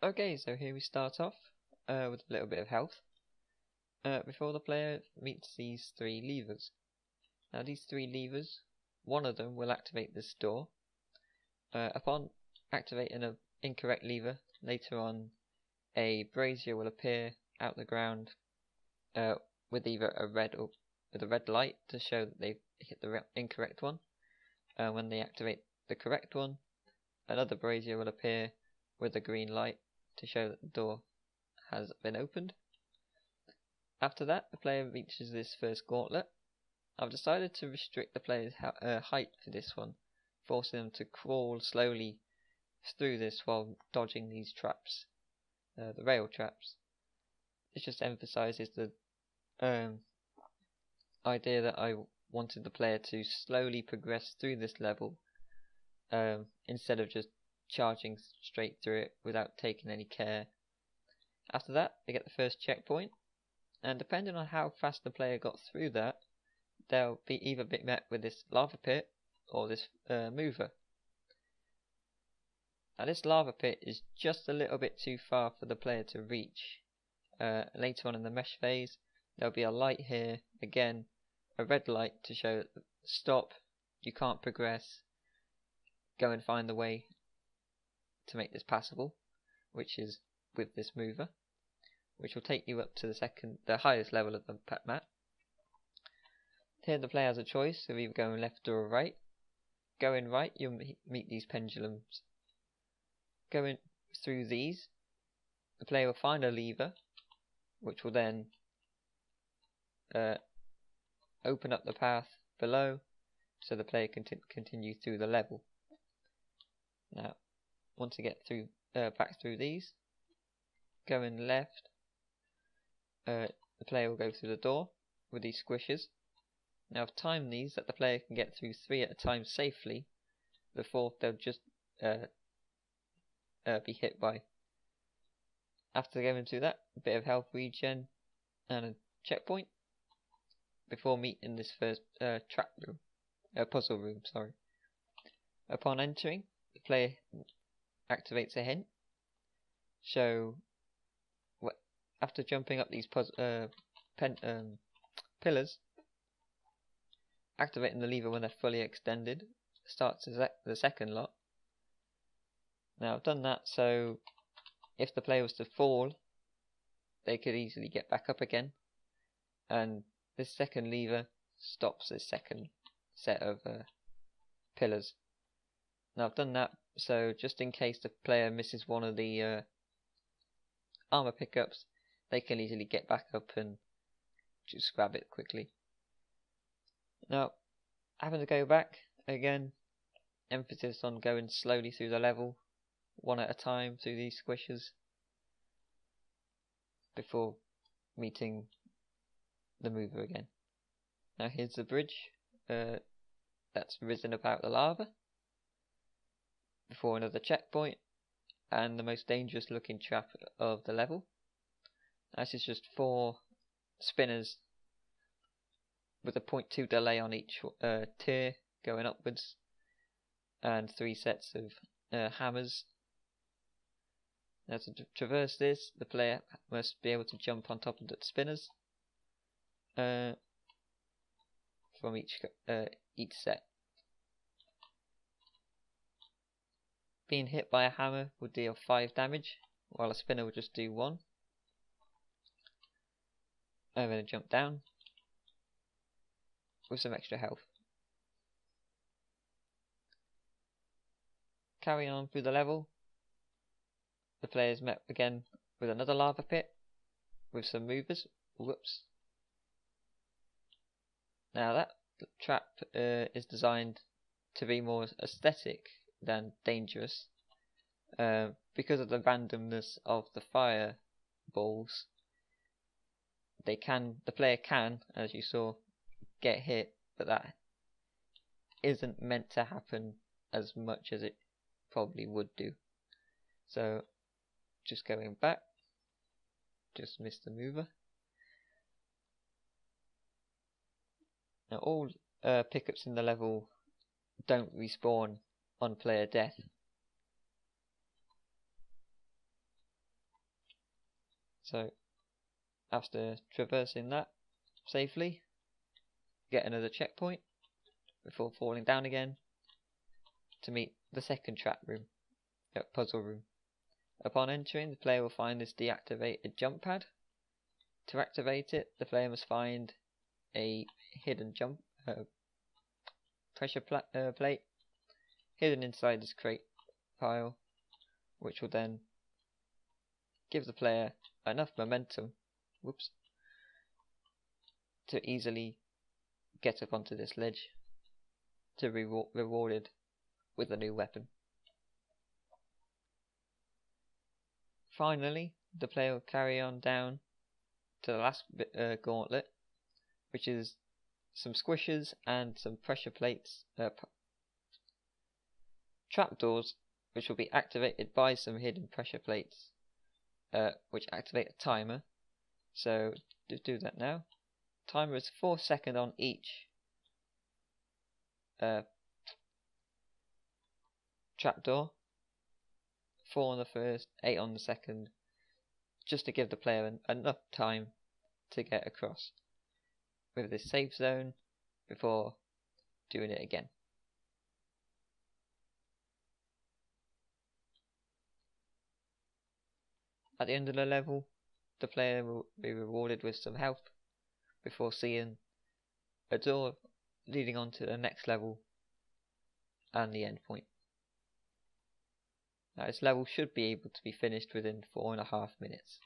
Okay, so here we start off with a little bit of health before the player meets these three levers. Now these three levers, one of them will activate this door. Upon activating an incorrect lever, later on a brazier will appear out the ground with either a red or with a red light to show that they've hit the incorrect one. When they activate the correct one, another brazier will appear with a green light to show that the door has been opened. After that, the player reaches this first gauntlet. I've decided to restrict the player's height for this one, forcing them to crawl slowly through this while dodging these traps, the rail traps. This just emphasises the idea that I wanted the player to slowly progress through this level instead of just charging straight through it without taking any care. After that, they get the first checkpoint, and depending on how fast the player got through that, they'll be either met with this lava pit or this mover. Now this lava pit is just a little bit too far for the player to reach. Later on in the mesh phase, there'll be a light here, again a red light to show stop, you can't progress, go and find the way to make this passable, which is with this mover, which will take you up to the highest level of the map. Here the player has a choice of either going left or right. Going right, you'll meet these pendulums. Going through these, the player will find a lever, which will then open up the path below, so the player can continue through the level. Now, once you get through back through these, going left, the player will go through the door with these squishes. Now I've timed these that the player can get through 3 at a time safely before they'll just be hit by. After going through that, a bit of health regen and a checkpoint before meeting this first puzzle room. Sorry. Upon entering, the player activates a hint. So after jumping up these pillars, activating the lever when they're fully extended starts the second lot. Now I've done that so if the player was to fall, they could easily get back up again, and this second lever stops this second set of pillars. Now I've done that so just in case the player misses one of the armor pickups, they can easily get back up and just grab it quickly. Now, having to go back again, emphasis on going slowly through the level, one at a time through these squishes before meeting the mover again. Now here's the bridge that's risen about the lava before another checkpoint and the most dangerous looking trap of the level. This is just 4 spinners with a 0.2 delay on each tier going upwards, and 3 sets of hammers. Now to traverse this, the player must be able to jump on top of the spinners from each set. Being hit by a hammer would deal 5 damage, while a spinner would just do 1. I'm going to jump down with some extra health. Carrying on through the level, the player is met again with another lava pit with some movers. Whoops. Now that trap is designed to be more aesthetic than dangerous because of the randomness of the fireballs. The player can, as you saw, get hit, but that isn't meant to happen as much as it probably would do. So just going back, just missed the mover. Now all pickups in the level don't respawn on player death. So after traversing that safely, get another checkpoint before falling down again to meet the second trap room, puzzle room. Upon entering, the player will find this deactivated jump pad. To activate it, the player must find a hidden jump pressure plate hidden inside this crate pile, which will then give the player enough momentum to easily get up onto this ledge to be rewarded with a new weapon. Finally, the player will carry on down to the last gauntlet, which is some squishers and some pressure plates, trapdoors, which will be activated by some hidden pressure plates, which activate a timer. So to do that now, timer is 4 seconds on each trapdoor, 4 on the first, 8 on the second, just to give the player enough time to get across with this safe zone before doing it again. At the end of the level, the player will be rewarded with some health before seeing a door leading on to the next level and the end point. Now, this level should be able to be finished within 4.5 minutes.